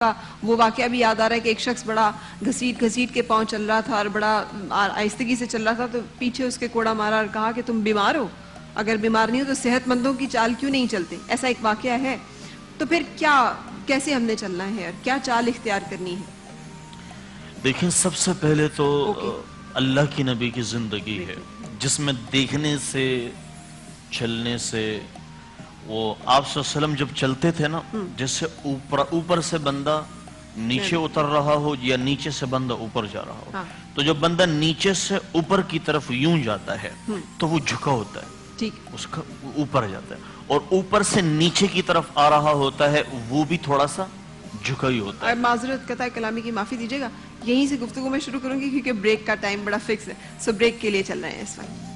وہ واقعہ بھی یاد آ رہا ہے کہ ایک شخص بڑا گھسیٹ گھسیٹ کے پاؤں چل رہا تھا اور بڑا آہستگی سے چل رہا تھا، تو پیچھے اس کے کوڑا مارا اور کہا کہ تم بیمار ہو، اگر بیمار نہیں ہو تو صحت مندوں کی چال کیوں نہیں چلتے؟ ایسا ایک واقعہ ہے۔ تو پھر کیسے ہم نے چلنا ہے اور کیا چال اختیار کرنی ہے؟ دیکھیں، سب سے پہلے تو اللہ کی نبی کی زندگی ہے جس میں دیکھنے سے، چلنے سے، وہ آپ صلی اللہ علیہ وسلم جب چلتے تھے نا، جیسے اوپر سے بندہ نیچے اتر رہا ہو یا نیچے سے بندہ اوپر جا رہا ہو، تو جب بندہ نیچے سے اوپر کی طرف یوں جاتا ہے تو وہ جھکا ہوتا ہے، اس کا اوپر جاتا ہے، اور اوپر سے نیچے کی طرف آ رہا ہوتا ہے وہ بھی تھوڑا سا جھکا ہی ہوتا ہے۔ معذرت قطع کلامی کی معافی دیجیے گا، یہیں سے گفتگو میں شروع کروں گی کیونکہ بریک کا ٹائم بڑا فکس ہے، سو بریک کے لیے چل رہے ہیں اس وقت۔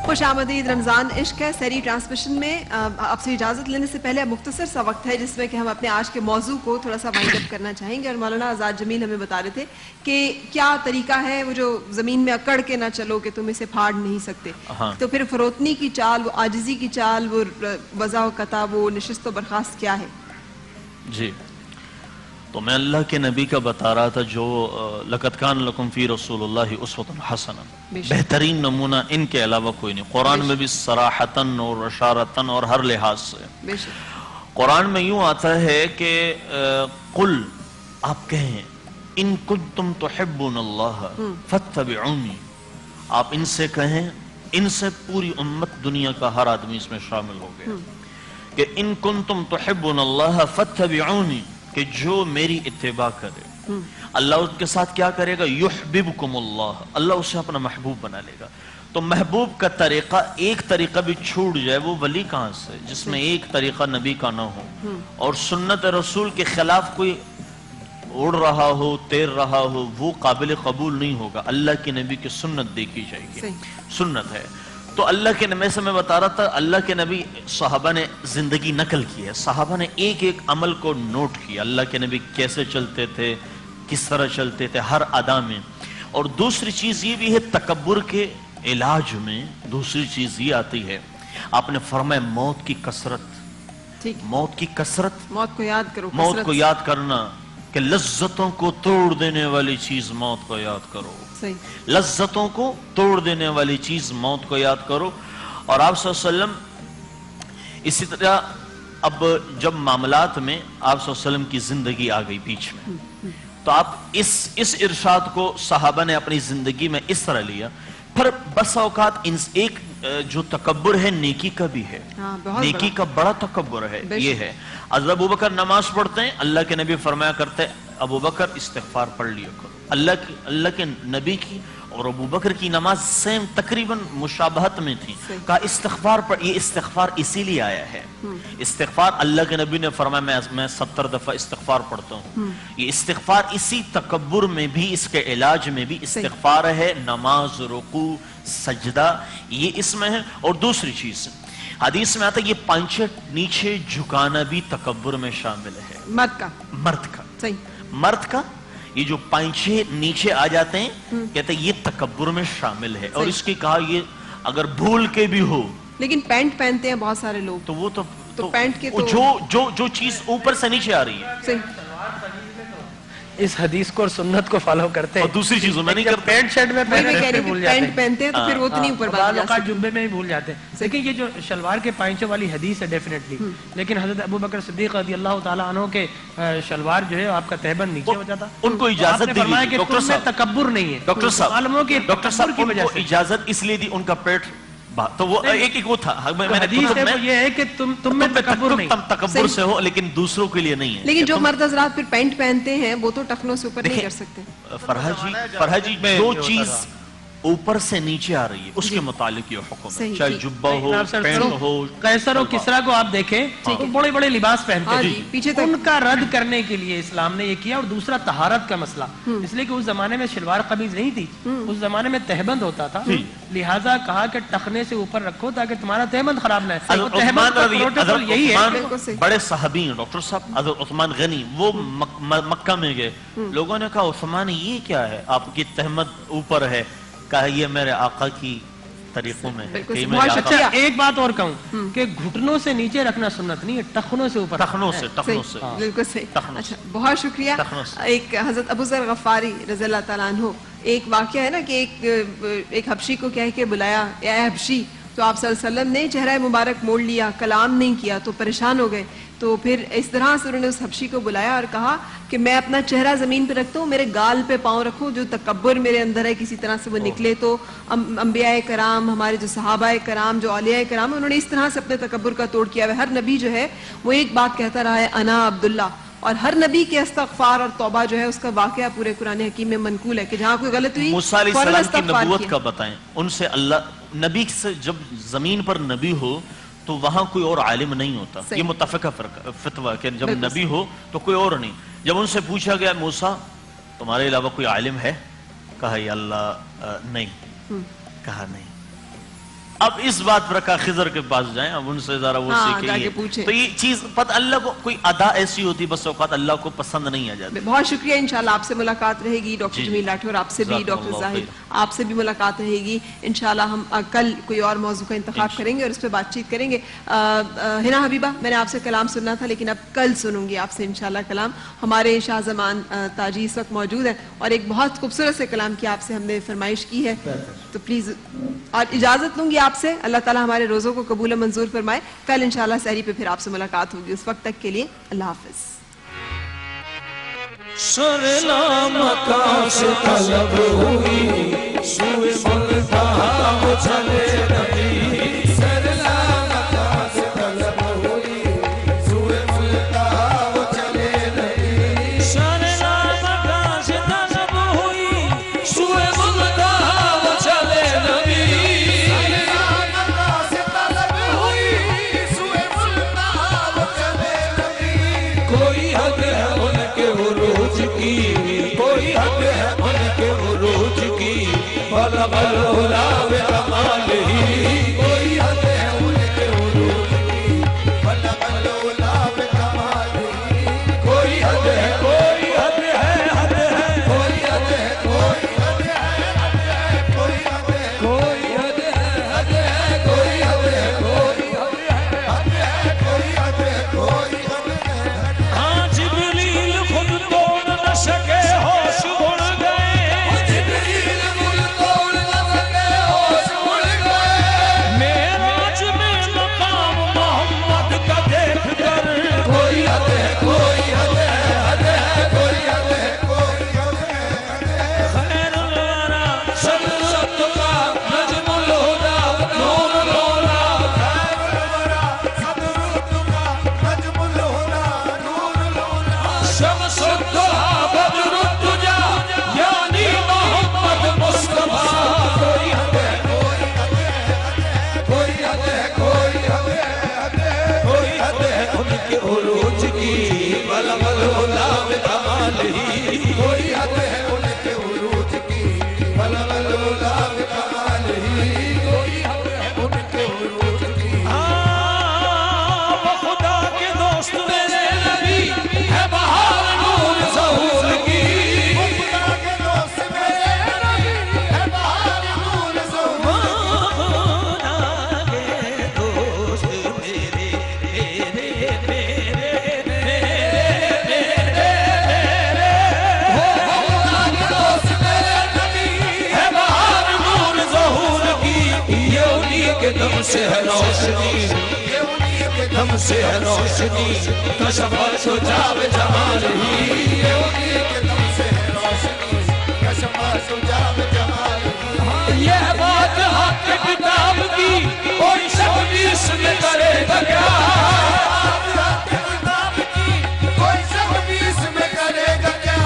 خوش آمدید، رمضان عشق ہے سحری ٹرانسمیشن میں آپ سے اجازت لینے سے پہلے مختصر سا وقت ہے جس میں کہ ہم اپنے آج کے موضوع کو تھوڑا سا وائنڈ اپ کرنا چاہیں گے، اور مولانا آزاد جمیل ہمیں بتا رہے تھے کہ کیا طریقہ ہے وہ جو زمین میں اکڑ کے نہ چلو کہ تم اسے پھاڑ نہیں سکتے، تو پھر فروتنی کی چال، وہ عاجزی کی چال، وہ وضع و قطع، وہ نشست و برخاست کیا ہے؟ جی، تو میں اللہ کے نبی کا بتا رہا تھا جو لَقَدْ كَانَ لَكُمْ فِي رَسُولِ اللَّهِ أُسْوَةٌ حَسَنَةٌ، بہترین نمونہ ان کے علاوہ کوئی نہیں، قرآن میں بھی صراحتاً اور اشارتاً اور ہر لحاظ سے۔ قرآن میں یوں آتا ہے کہ قل، آپ کہیں، ان کنتم تحبون اللہ فاتبعونی، آپ ان سے کہیں، ان سے پوری امت دنیا کا ہر آدمی اس میں شامل ہو گیا کہ ان کنتم تحبون اللہ فاتبعونی، کہ جو میری اتباع کرے اللہ اس کے ساتھ کیا کرے گا؟ یحببکم اللہ، اللہ اسے اپنا محبوب بنا لے گا۔ تو محبوب کا طریقہ، ایک طریقہ بھی چھوٹ جائے وہ ولی کہاں سے، جس میں ایک طریقہ نبی کا نہ ہو اور سنت رسول کے خلاف کوئی اڑ رہا ہو، تیر رہا ہو، وہ قابل قبول نہیں ہوگا۔ اللہ کی نبی کی سنت دیکھی جائے گی، سنت ہے۔ تو اللہ کے نبی سے میں بتا رہا تھا، اللہ کے نبی صحابہ نے زندگی نقل کی ہے، صحابہ نے ایک ایک عمل کو نوٹ کیا، اللہ کے نبی کیسے چلتے تھے، کس طرح چلتے تھے، ہر ادا میں۔ اور دوسری چیز یہ بھی ہے، تکبر کے علاج میں دوسری چیز یہ آتی ہے، آپ نے فرمایا موت کی کثرت، موت کی کثرت، موت کو یاد کرو، موت کو یاد کرنا، کہ لذتوں کو توڑ دینے والی چیز موت کو یاد کرو، لذتوں کو توڑ دینے والی چیز موت کو یاد کرو۔ اور آپ صلی اللہ علیہ وسلم اسی طرح، اب جب معاملات میں آپ صلی اللہ علیہ وسلم کی زندگی آ گئی بیچ میں، تو آپ اس ارشاد کو صحابہ نے اپنی زندگی میں اس طرح لیا۔ پھر بس اوقات ایک جو تکبر ہے نیکی کا بھی ہے، نیکی کا بڑا تکبر ہے، یہ ہے۔ حضرت ابوبکر نماز پڑھتے ہیں، اللہ کے نبی فرمایا کرتے ابوبکر استغفار پڑھ لیا کرو۔ اللہ کے نبی کی اور ابوبکر کی نماز سیم تقریباً مشابہت میں تھی، کہا استغفار پڑھ، یہ استغفار اسی لیے آیا ہے۔ استغفار اللہ کے نبی نے فرمایا میں 70 دفعہ استغفار پڑھتا ہوں، یہ استغفار اسی تکبر میں بھی، اس کے علاج میں بھی استغفار ہے، نماز، رکوع، سجدہ، یہ اس میں ہے۔ اور دوسری چیز حدیث میں آتا ہے، یہ پانچے نیچے جھکانا بھی تکبر میں شامل ہے، مرد کا یہ جو پانچے نیچے آ جاتے ہیں، کہتے ہیں یہ تکبر میں شامل ہے۔ اور اس کی کہا یہ اگر بھول کے بھی ہو، لیکن پینٹ پہنتے ہیں بہت سارے لوگ، تو وہ تو پینٹ کے جو چیز اوپر سے نیچے آ رہی ہے، اس حدیث کو اور سنت کو فالو کرتے ہیں۔ اور دوسری چیزوں میں نہیں کرتے، پینٹ شرٹ میں پینٹ پہنتے ہیں تو پھر وہ تو نہیں اوپر بعض اوقات جبے میں ہی بھول جاتے ہیں۔ لیکن یہ جو شلوار کے پائنچوں والی حدیث ہے ڈیفینیٹلی، لیکن حضرت ابوبکر صدیق رضی اللہ تعالیٰ عنہ کے شلوار جو ہے آپ کا تہبند نیچے ہو جاتا، ان کو اجازت دی گئی، ڈاکٹر صاحب تکبر نہیں ہے، ڈاکٹر صاحب ان کو اجازت اس لیے دی، ان کا پیٹ، تو وہ ایک وہ تھا، حدیث ہے وہ یہ ہے کہ تم میں تکبر نہیں، تکبر سے ہو لیکن دوسروں کے لیے نہیں ہے۔ لیکن جو مرد حضرات پھر پینٹ پہنتے ہیں وہ تو ٹخنوں سے اوپر نہیں کر سکتے۔ فرحہ جی، جو چیز اوپر سے نیچے آ رہی ہے اس کے متعلق یہ حکم ہے، چاہے جبہ ہو، پینٹ ہو۔ قیصر و کسریٰ کو آپ دیکھیں تو بڑے بڑے لباس پہنتے ہیں، ان کا رد کرنے کے لیے اسلام نے یہ کیا۔ اور دوسرا طہارت کا مسئلہ، اس لیے کہ اس زمانے میں شلوار قمیض نہیں تھی، اس زمانے میں تہبند ہوتا تھا، لہٰذا کہا کہ ٹخنے سے اوپر رکھو تاکہ تمہارا تہبند خراب نہ ہو۔ یہی ہے بڑے صحابی ہیں ڈاکٹر صاحب، حضرت عثمان غنی، وہ مکہ میں گئے، لوگوں نے کہا عثمان یہ کیا ہے، آپ کی تہمت اوپر ہے، کہا یہ میرے آقا کی طریقوں میں ہے کہ بہت شکریہ. ایک بات اور کہوں کہ گھٹنوں سے نیچے رکھنا سنت نہیں ہے، ٹخنوں سے اوپر. ٹخنوں سے بالکل صحیح. اچھا بہت شکریہ. ایک حضرت ابو ذر غفاری رضی اللہ تعالیٰ عنہ، ایک واقعہ ہے نا کہ ایک حبشی کو کہہ کے بلایا، اے حبشی، تو آپ صلی اللہ علیہ وسلم نے چہرہ مبارک موڑ لیا، کلام نہیں کیا، تو پریشان ہو گئے. تو پھر اس طرح سے انہوں نے اس حبشی کو بلایا اور کہا کہ میں اپنا چہرہ زمین پہ رکھتا ہوں، میرے گال پہ پاؤں رکھو، جو تکبر میرے اندر ہے کسی طرح سے وہ نکلے. تو انبیاء کرام، ہمارے جو صحابہ کرام، جو اولیاء کرام، انہوں نے اس طرح سے اپنے تکبر کا توڑ کیا ہے. ہر نبی جو ہے وہ ایک بات کہتا رہا ہے، انا عبداللہ. اور ہر نبی کے استغفار اور توبہ جو ہے اس کا واقعہ پورے قرآن حکیم میں منقول ہے کہ جہاں کوئی غلط ہوئی موسیٰ علیہ السلام کی نبوت کا بتائیں. ان سے اللہ نبی سے جب زمین پر نبی ہو تو وہاں کوئی اور عالم نہیں ہوتا. یہ متفقہ فتویٰ کہ جب نبی ہو تو کوئی اور نہیں. جب ان سے پوچھا گیا موسیٰ تمہارے علاوہ کوئی عالم ہے؟ کہا یا اللہ نہیں. کہا نہیں. اب اس بات پر کہا خضر کے پاس جائیں، اب ان سے ذرا وہ سیکھیں. تو یہ چیز پتہ اللہ کو کوئی ادا ایسی ہوتی بس اوقات اللہ کو پسند نہیں آ جاتی. بہت شکریہ. انشاءاللہ آپ سے ملاقات رہے گی ڈاکٹر جمیل راٹھور، آپ سے بھی ڈاکٹر زاہد، آپ سے بھی ملاقات رہے گی. انشاءاللہ ہم کل کوئی اور موضوع کا انتخاب کریں گے اور اس پہ بات چیت کریں گے. ہنا حبیبہ، میں نے آپ سے کلام سننا تھا لیکن اب کل سنوں گی آپ سے انشاءاللہ کلام. ہمارے شاہ زمان تاجی اس وقت موجود ہیں اور ایک بہت خوبصورت سے کلام کی آپ سے ہم نے فرمائش کی ہے، تو پلیز اور اجازت لوں گی آپ سے. اللہ تعالیٰ ہمارے روزوں کو قبول و منظور فرمائے. کل انشاءاللہ سحری پہ پھر آپ سے ملاقات ہوگی. اس وقت تک کے لیے اللہ حافظ. سرلا مکہ سے طلب ہوئی سوئے ملتہا وہ چلے نبی. سرلا مکہ سے طلب ہوئی سوئے ملتہا وہ چلے نبی. سرلا مکہ سے طلب ہوئی سوئے ملتہا وہ چلے نبی. کوئی حد ہے ان کے عروج کی، کوئی حد ہے ان کے عروج کی، بلغ العلا بکمال ہی. کوئی حد ہے ان کے عروج کی، بلغ العلا بکمال ہی. کوئی حد ہے، کوئی حد ہے، حد ہے، کوئی حد ہے، کوئی حد ہے، حد ہے، کوئی حد ہے، کوئی حد ہے، حد ہے، کوئی حد ہے، کوئی حد ہے، حد ہے، کوئی حد ہے، کوئی حد ہے. ہاں جبریل خود توڑ نہ سکے ہوش اڑ گئے. جبریل خود توڑ نہ سکے ہوش اڑ گئے. معراج میں مقام محمد کا دیکھ کر کوئی حد ہے، کوئی حد ہے، حد ہے، کوئی حد ہے، کوئی حد ہے، حد ہے. خیر الورا صدرت کا نجم الہدا نور الہدا. خیر الورا صدرت کا نجم الہدا نور الہدا. شمس الضحیٰ بدر الدجا یعنی محمد مصطفیٰ. کوئی حد ہے، کوئی حد ہے، کوئی حد ہے، کوئی حد ہے، کوئی حد ہے ان کے عروج کی، بلغ العلا بکمال ہی. کوئی حد ہے ان کے عروج کی، بلغ العلا بکمال ہی. کوئی حد ہے ان کے عروج کی. وہ خدا کے دوست میرے نبی ہے بہار نور ظہور کی. وہ خدا کے دوست میرے نبی ہے بہار نور ظہور کی. خدا کے دوست میرے دم سے ہے روشنی، یہ انہی کے دم سے ہے روشنی. کشف جاب جمال ہی. یہ انہی کے دم سے ہے روشنی، کشف جاب جمال ہی. یہ بات حق کتاب کی کوئی شک بھی اس میں کرے گا کیا؟ حق کتاب کی کوئی شک بھی اس میں کرے گا کیا؟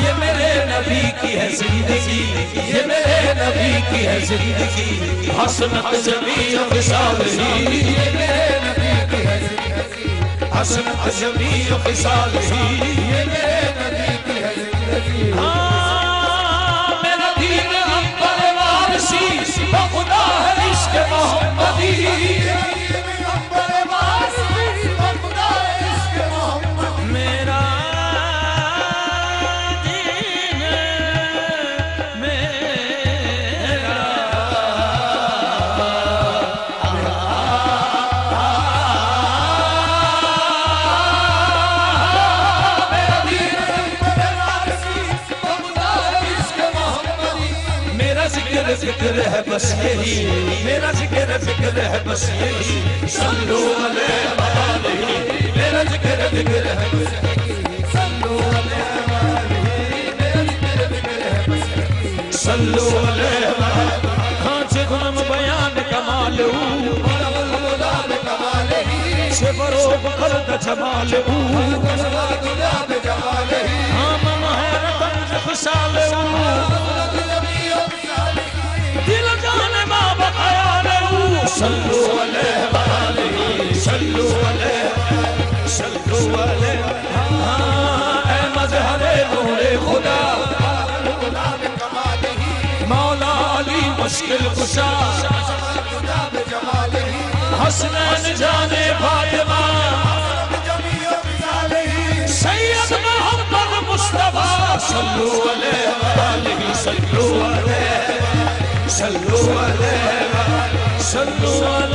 یہ میرے نبی کی ہے زندگی، یہ میرے نبی کی ہے زندگی. حسنت جمیع خصال ہی. یہ میرے نبی کی ہے زندگی، حسنت جمیع خصال ہی. یہ میرے نبی کی ہے زندگی. میرا دین عنبر وارسی وہ خدا ہے عشق محمدی. میرا دین عنبر وارسی وہ خدا ہے عشق محمدی. میرا دین میرا ذکر ہے بس یہی میرا ذکر فکر ہے بس یہی صلو علیہ وآلہ میرا ذکر فکر ہے بس یہی صلو علیہ وآلہ میرا ذکر فکر ہے بس یہی صلو علیہ وآلہ ہاں چگم بیان کمال سے فروغ خلق جمال ہاں مہرتن خسال دل جان باب خیال صلو علیہ وآلہ صلو علیہ صلو علیہ اے مظہر نور خدا مولا علی مشکل کشا حسنین جان فاطمہ سید محمد مصطفیٰ صلو علیہ وآلہ صلو علیہ صلو علیہ صلو علیہ